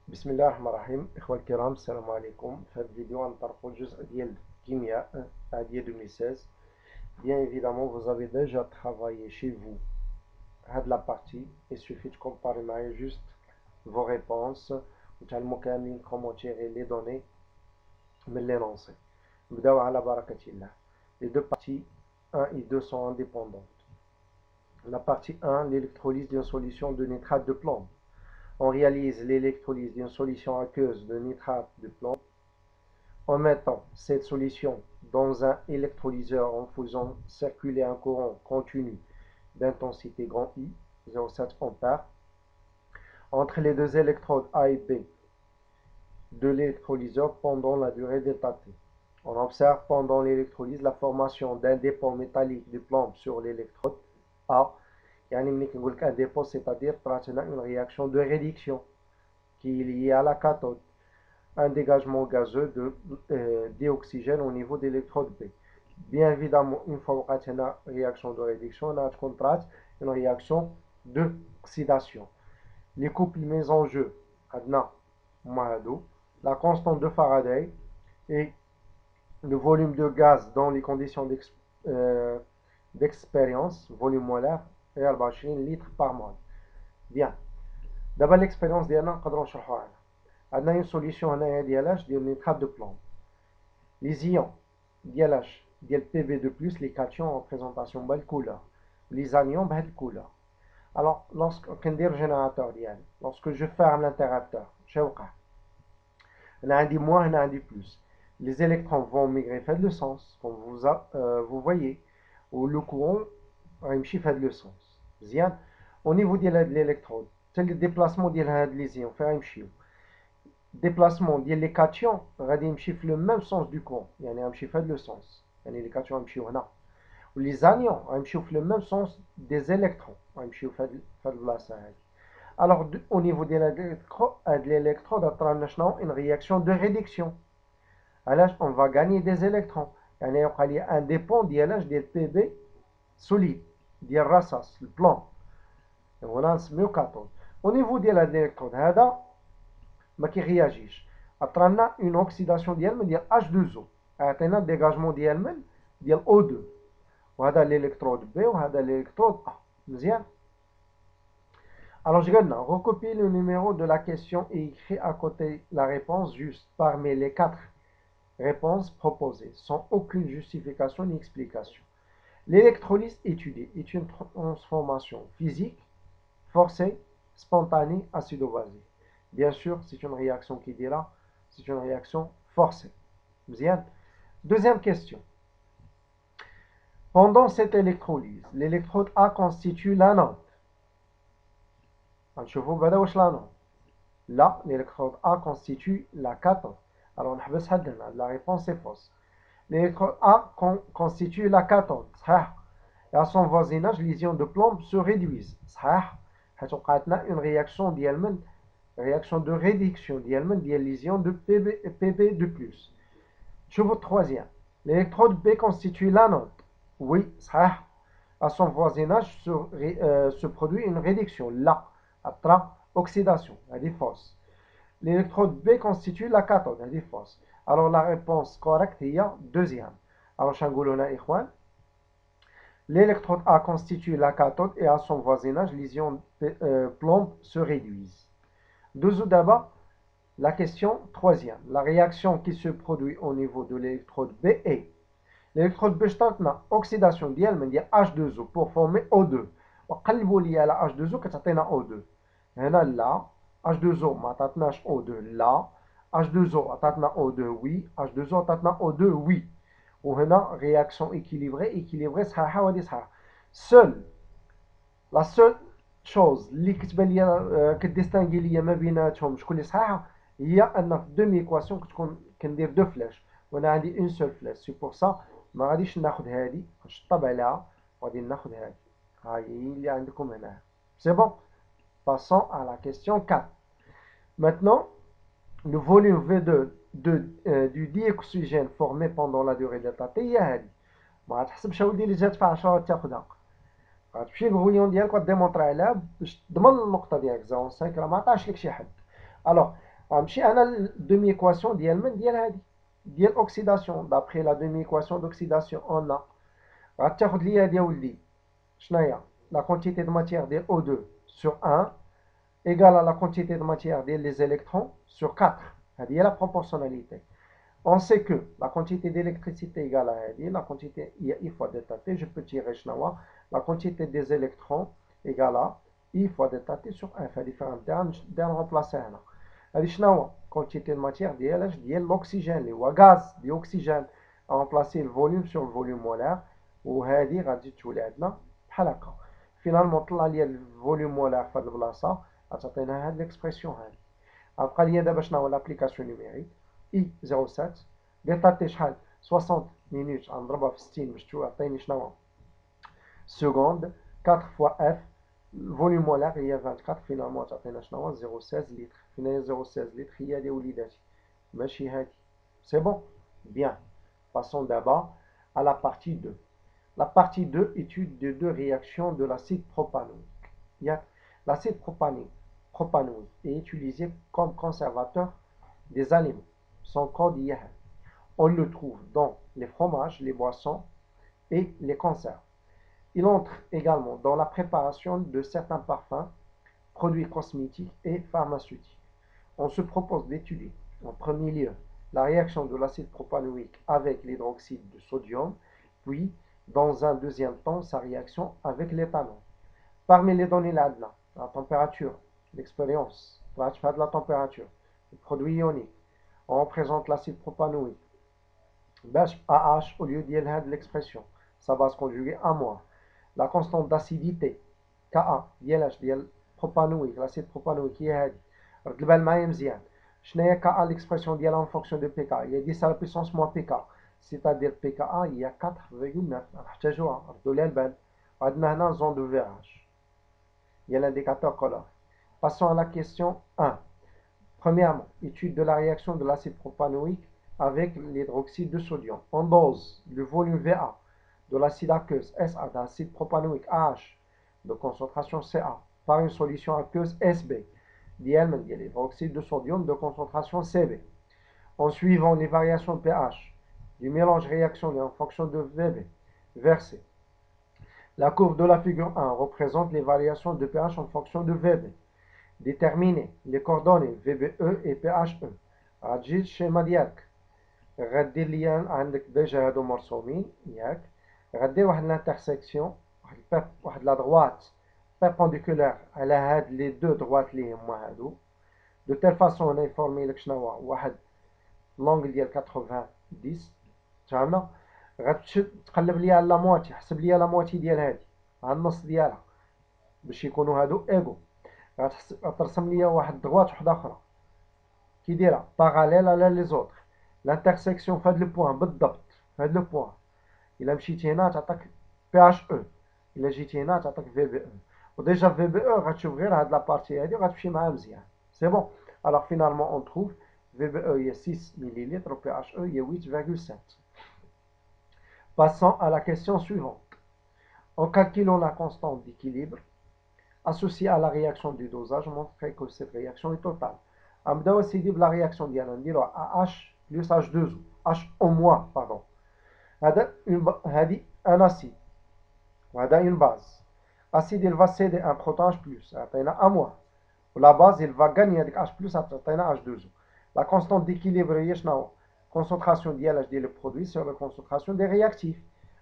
بسم الله الرحمن الرحيم. إخوة الكرام، السلام عليكم. في هذا الفيديو غنطرقوا الجزء ديال الكيمياء ديال 2016. Bien évidemment, vous avez déjà travaillé chez vous هاد la partie. Il suffit de comparer معايا juste vos réponses وتعلموا كاملين comment tirer les données من l'énoncé. نبداو على بركة الله. Les deux parties 1 et 2 sont indépendantes. La partie 1, l'électrolyse d'une solution de nitrate de plomb. On réalise l'électrolyse d'une solution aqueuse de nitrate de plomb en mettant cette solution dans un électrolyseur en faisant circuler un courant continu d'intensité grand I, 0,7 A, entre les deux électrodes A et B de l'électrolyseur pendant la durée delta T. On observe pendant l'électrolyse la formation d'un dépôt métallique de plomb sur l'électrode A. يعني ملي كنقول لك un dépôt, c'est-à-dire une réaction de réduction qui est liée à la cathode, un dégagement gazeux de dioxygène au niveau de l'électrode B. Bien évidemment, une fois qu'on a une réaction de réduction, on a une réaction d'oxydation. Les couples mis en jeu, la constante de Faraday et le volume de gaz dans les conditions d'expérience, volume molaire, est 24 litres par mol. Bien. D'abord l'expérience ديالنا نقدروا نشرحوها. عندنا une solution هنايا ديال nitrate de plomb. Les ions ديال Pb2+, les cations en présentation بهاد couleur. Les anions بهاد couleur. Alors, lorsque كندير générateur ديالي, lorsque je ferme l'interrupteur, شنو وقع؟ هنا عندي moins, هنا عندي plus. Les électrons vont migrer في هاد le sens, comme vous voyez, ou le courant غيمشي في هاد le sens. مزيان. Au niveau ديال هاد l'électrode, c'est le déplacement ديال هاد les ions فين غيمشيو. Déplacement ديال les cations غادي يمشي في le même sens du courant, يعني غيمشي في هاد le sens. يعني les cations غيمشيو هنا. Les anions غيمشيو في le même sens des électrons, غيمشيو في هاد البلاصة هادي. Alors, au niveau de l'électrode, on a une réaction de réduction. Alors, on va gagner des électrons. Il y a un dépôt de Pb solide, de rassas, le plan. Et voilà, c'est mieux cathode. Au niveau de l'électrode, il réagit. On a une oxydation de H2O. On a un dégagement de O2. وهذا l'électrode B وهذا l'électrode A. مزيان. Alors, je vais recopier le numéro de la question et écrire à côté la réponse juste parmi les 4 réponses proposées, sans aucune justification ni explication. L'électrolyse étudiée est une transformation physique, forcée, spontanée, acido-basique. Bien sûr, c'est une réaction qui dit là, c'est une réaction forcée. Bien. Deuxième question. Pendant cette électrolyse, l'électrode A constitue l'anode. غنشوفوا بعدا واش l'anode. Là, l'électrode A constitue la cathode. Alors, la réponse est fausse. L'électrode A constitue la cathode. Et à son voisinage, les ions de plomb se réduisent. Une réaction de réduction des ions de Pb2+. Je vous troisième. L'électrode B constitue l'anode. Oui, à son voisinage se produit une réduction. Là, après oxydation, elle est fausse. L'électrode B constitue la cathode, elle est fausse. Alors la réponse correcte est deuxième. Alors Changoulona Ikhwan, l'électrode A constitue la cathode et à son voisinage, les ions plomb se réduisent. Deux d'abord, la question troisième. La réaction qui se produit au niveau de l'électrode B est l'électrode B a oxydation ديال H2O pour former O2. وقلبوا لي على H2O كتعطينا O2. هنا لا H2O ما عطاتناش O2 لا H2O عطاتنا O2 oui H2O عطاتنا O2 oui. وهنا réaction équilibrée صحيحة وهذه صحيحة. La seule chose اللي كتبان ليا كديستانغي ليا ما بيناتهم شكون اللي صحيحة هي ان في دومي ايكواسيون كندير دو فلاش وانا عندي اون سول فلاش. سي بور سا ما غاديش ناخذ هذه نشطب عليها وغادي ناخذ هذه. ها هي اللي عندكم هنا. سي بون. Passons à la question 4. Maintenant, le volume V2 du dioxygène formé pendant la durée delta T هي هذه. ما غتحسبش اولدي اللي جات في 10 تاخذها. غتمشي للغويون ديالك وتديمونطري عليها باش تضمن النقطه ديالك 0.5 راه ما عطاش لك شي حد. الوغ غنمشي انا الدومي ايكواسيون ديال من ديال هادي ديال اوكسيداسيون. دابخي لا دومي ايكواسيون دوكسيداسيون اون غتاخد ليا هادي يا ولدي شناهي لا كونتيتي دو ماتيير ديال O2 sur 1 égale à la quantité de matière des électrons sur 4. هذه هي la proportionnalité. On sait que la quantité d'électricité égale à هذه la quantité I fois delta T. Je peux tirer شنو la quantité des électrons égale à I fois delta T sur 1. فهذه فيها ندير remplacer هنا. هذه شنو quantité de matière ديال l'oxygène اللي هو غاز ديال oxygène. remplacer le volume sur le volume molaire وهذه غادي تولي عندنا بحال هكا. فينالمون طلع لي الفوليوم مولار في هذه البلاصه غتعطينا هاد ليكسبرسيون هادي. غتبقى لي دابا شنو هو لابليكاسيون نيميريك اي 07 دلتا تي شحال 60 مينوت غنضربها في 60 باش تعطيني شنو هو سكوند 4 فوا اف الفوليوم مولار هي 24 فينالمون تعطينا شنو هو 0.16 لتر. فين هي 0.16 لتر؟ هي هادي وليداتي ماشي هادي. سي بون بيان. باسون دابا à la partie 2. La partie 2, étude de deux réactions de l'acide propanoïque. L'acide propanoïque est utilisé comme conservateur des aliments. Son code IAH. On le trouve dans les fromages, les boissons et les conserves. Il entre également dans la préparation de certains parfums, produits cosmétiques et pharmaceutiques. On se propose d'étudier en premier lieu la réaction de l'acide propanoïque avec l'hydroxyde de sodium, puis dans un deuxième temps sa réaction avec l'éthanol. Parmi les données là, la température, l'expérience, la température, le produit ionique, on représente l'acide propanoïque. AH au lieu de l'expression, sa base conjuguée à moins. La constante d'acidité, Ka, diel propanoïque, l'acide propanoïque qui est رد البال معايا مزيان. شنو هي كا l'expression ديالها en fonction de pK هي 10 à la puissance moins pK c'est-à-dire pKa هي 4,9 نحتاجوها ردوا لي البال. عندنا هنا zone de virage il y a l'indicateur color. Passons à la question 1. Premièrement, étude de la réaction de l'acide propanoïque avec l'hydroxyde de sodium. On dose le volume VA de l'acide aqueuse SA d'acide propanoïque AH de concentration Ca par une solution aqueuse SB l'hydroxyde de sodium de concentration Cb. En suivant les variations de pH du mélange réactionné en fonction de VB versé. La courbe de la figure 1 représente les variations de pH en fonction de VB. Déterminer les coordonnées VBE et PHE. غتجي الشيما ديالك غدير ليا عندك ديجا هادو مرسومين ياك غدير واحد لانترسيكسيون واحد لا droite perpendiculaire على هاد لي دو droites اللي هما هادو de telle façon انا يفورمي لك شنو هو واحد لونغ ديال 90 فهمنا. غتقلب ليا على لا مواتي حسب ليا لا مواتي ديال هادي على النص ديالها باش يكونوا هادو ايغو. غترسم ليا واحد دغوات وحده اخرى كي دايره باراليل على لي زوطر. لانترسيكسيون في هاد لو بوين بالضبط في هاد لو بوين الا مشيتي هنا تعطيك بي اش او الا جيتي هنا تعطيك في بي او وديجا في بي او غتشوف غير هاد لا بارتي هادي وغتمشي معاها مزيان. سي بون. alors finalement on trouve VBE il y a 6 ml, PHE il y a 8,7. Passons à la question suivante. En calculant la constante d'équilibre associée à la réaction du dosage, on montre que cette réaction est totale. نبداو اسيدي بلا réaction ديالنا نديرو H plus H2O H au moins pardon. هذه un acide وهذا une base. Acide il va céder un proton plus عطينا A-. La base il va gagner avec H plus عطينا H2O. La constante d'équilibre هي شنو concentration ديال le produit sur la concentration des réactifs.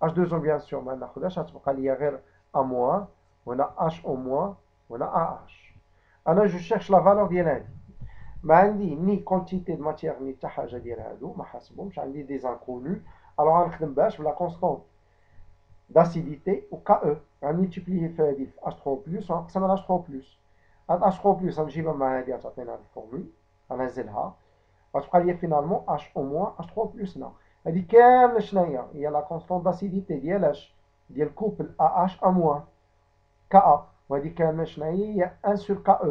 H2O bien sûr ما ناخذهاش غتبقى ليا غير A- وهنا H au moins وهنا AH. انا جو cherche la valeur ديال هادي ما عندي ني كونتيتي دو ماتيير ني حتى حاجه ديال هادو ما حاسبهمش عندي دي انكونو. الوغ غنخدم باش بلا كونستونت داسيديتي و كا غنملتيبليي في هادي في H3 بلس ونقسم على H3 بلس. هاد H3 بلس غنجيبها مع هادي غتعطينا الفورمول غنزلها غتبقى ليا فينالمون H au moins H3 بلس هنا. هادي كامله شناهي هي لا كونستونت داسيديتي ديال اش ديال كوبل AH A- كا وهادي كامله شناهي هي 1 sur KE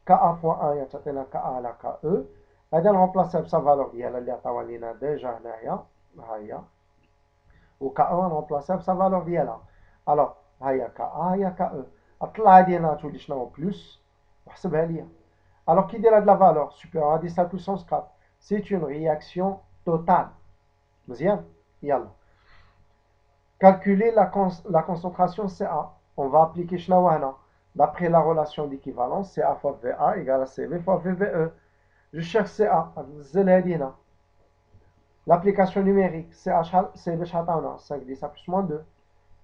كا فوا 1 يعطينا كا على KE. هذا نغومبلاسيها بسا فالور ديالها اللي عطاوها لينا ديجا هنايا ها هي و كا نغومبلاسيها بسا فالور ديالها. الوغ ها هي كا ها هي KE. طلع هادي هنا تولي شنو بلس وحسبها ليا Alors, qui dira de la valeur supérieure à 10 à la puissance 4? C'est une réaction totale. Bien, yalla. Calculer la concentration CA. On va appliquer Schnawana. D'après la relation d'équivalence, CA fois VA égale à CV fois VVE. Je cherche CA. L'application numérique, CA, c'est le 5 10 à plus moins 2.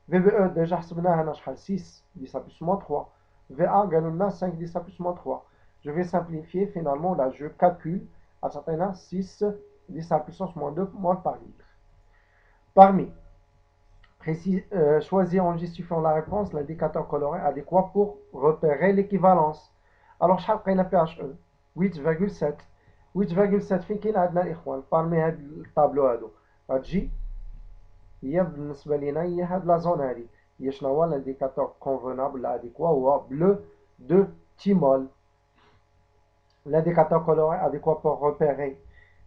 VBE, déjà, 6 10 à plus moins 3. VA, galonna 5 10 à plus moins 3. Je vais simplifier, finalement, là, je calcule à certain 6 10 à puissance moins 2 mol par litre. Parmi, choisir en justifiant la réponse l'indicateur coloré adéquat pour repérer l'équivalence. Alors, chaque pH 8,7. 8,7 فين كاين عندنا الاخوان parmi هاد الطابلو هادو غتجي هي بالنسبه لينا هي هاد لا زون هادي هي شنو هو الانديكاتور كونفونابل اديكوا هو bleu de thymol. L'indicateur coloré adéquat pour repérer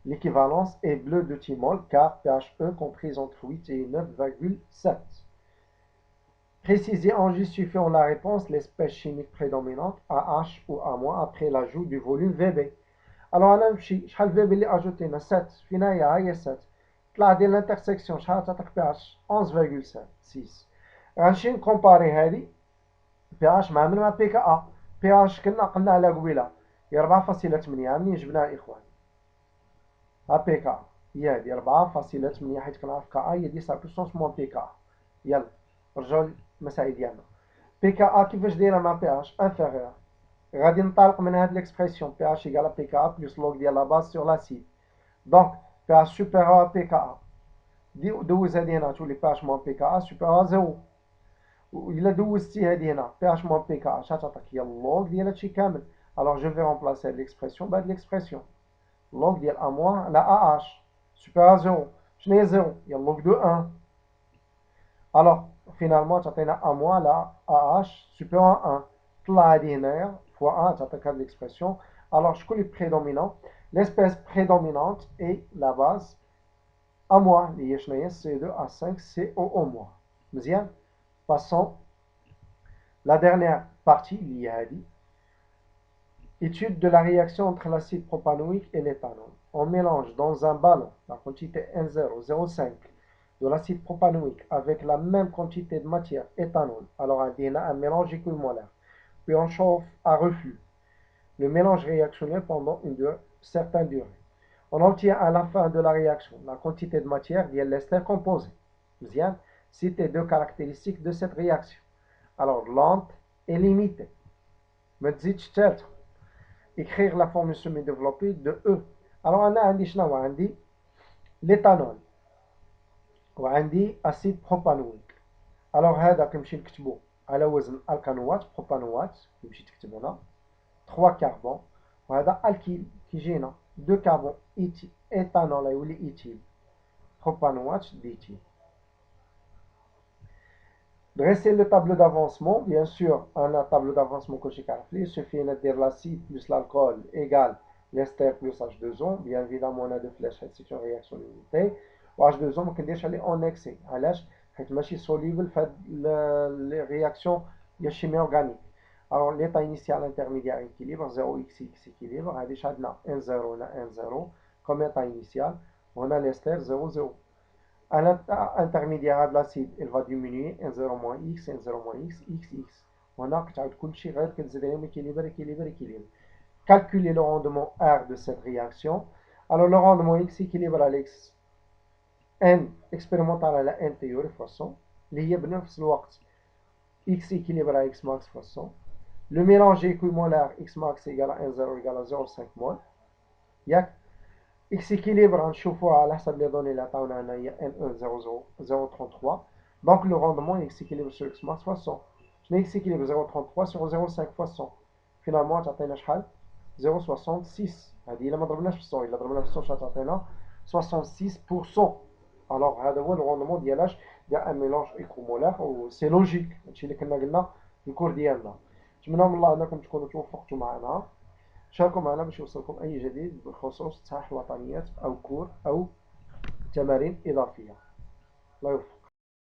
l'équivalence est bleu de thymol car pH comprise entre 8 et 9,7. Préciser en justifiant la réponse l'espèce chimique prédominante AH ou A- après l'ajout du volume VB. Alors, on a شحال VB اللي اجوتينا 7 فينا هي 7 طلع ديال الانترسيكسيون شحال تعطيك pH 11,6. غنمشي نكومباري هادي pH مع من مع بي كا ا pH قلنا على قبيله هي 4.8 منين جبناها الاخوان ها بي كا هي هادي 4.8 حيت كنعرف كا هي 10 بلس موان بي كا. يلا نرجعو للمسائل ديالنا. بي كا كيفاش دايره مع pH انفيريور غادي نطلق من هاد ليكسبرسيون pH égale à pKa plus log ديال لا باز sur l'acide. Donc pH supérieur à pKa دوز هادي هنا تولي pH moins pKa supérieur à 0. وإلا دوزتي هادي هنا pH moins pKa شحال تعطيك هي اللوغ ديال هادشي كامل. Alors je vais remplacer هاد ليكسبرسيون بهاد ليكسبرسيون log ديال A moins على AH supérieur à 0. شنو هي 0 هي log de 1. Alors finalement تعطينا A moins على AH supérieur à 1. طلع هادي هنايا fois 1 تعطيك هاد l'expression. Alors شكون اللي prédominant? L'espèce prédominante est la base A moins اللي هي شنو هي C2H5COO-. مزيان. Passons la dernière partie اللي هي هادي. Étude de la réaction entre l'acide propanoïque et l'éthanol. On mélange dans un ballon la quantité N0,05 de l'acide propanoïque avec la même quantité de matière éthanol. Alors on a un mélange équimolaire. Puis on chauffe à reflux le mélange réactionnel pendant une certaine durée. On obtient à la fin de la réaction la quantité de matière via l'ester composé. Bien, citer deux caractéristiques de cette réaction. Alors, lente et limitée. Me dites écrire la formule semi-développée de E. Alors, on a un l'éthanol وعندي acide propanoïque. Alors, هذا كنمشي نكتبو على وزن الكانوات بروبانوات كنمشي تكتب هنا 3 carbone وهذا alkyle كيجينا 2 carbone éthanol يولي éthyle propanoate d'éthyle. Dresser le tableau d'avancement, bien sûr, un tableau d'avancement que j'ai calculé, il suffit de dire l'acide plus l'alcool égale l'ester plus H2O. Bien évidemment, on a deux flèches, c'est une réaction limitée. H2O, on peut dire en excès. علاش حيت ماشي soluble في les réactions chimie organique. Alors, l'état initial intermédiaire équilibre, 0x équilibre, هذه شادنا N0 N0 comme état initial. On a l'ester 0, 0. À l'état intermédiaire de l'acide, elle va diminuer N0 moins X, N0 moins X, XX. On a équilibre. Calculer le rendement R de cette réaction. Alors, le rendement X équilibre à l'X N expérimental à la N théorique fois 100. X équilibre à X max fois 100. Le mélange équimolaire X max égale à N0 égale à 0,5 mol. X équilibre نشوفوها على حسب les données اللي عطاونا هنا هي N1 0,33. Donc le rendement X équilibre sur X max fois 100. شنو X équilibre 0,33 sur 0,5 fois 100. Finalement تعطينا شحال 0,66. هذه إلا ما ضربناش في 100 إلا ضربنا في 100 شحال تعطينا 66%. Alors هذا هو الروندمون ديال ديال ان ميلونج ايكومولار وسي لوجيك هادشي اللي كنا قلنا في الكور ديالنا. نتمنى من الله انكم تكونوا توفقتوا معنا. شاركوا معنا باش يوصلكم أي جديد بخصوص تصحيح الوطنيات أو كور أو تمارين إضافية. الله يوفق.